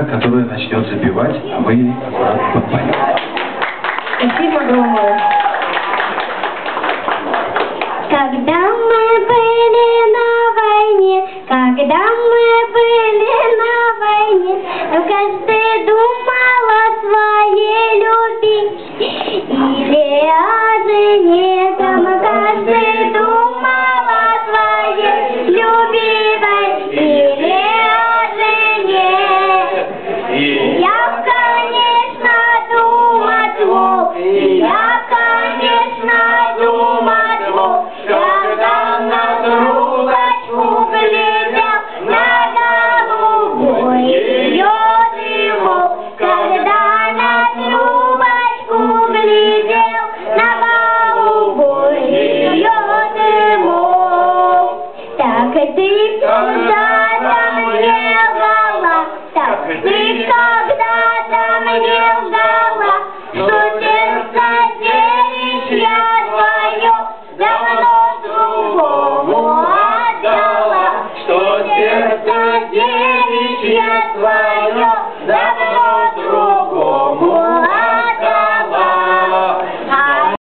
которая начнет запевать, а вы аккуратно подпаливаете. Спасибо огромное. Когда мы были на войне, когда мы были на войне, каждый думал о своей любви или о жене, там каждый думал о своей любимой или о жене. Я, конечно, думать мог, я, конечно, думать мог, когда на трубочку глядел, на голубой ее дымок, когда на трубочку глядел, на голубой ее дымок. Так ты когда-то мне лгала, так ты когда-то мне лгала, что сердце девичье твое давно другому отдала, что сердце девичье твое давно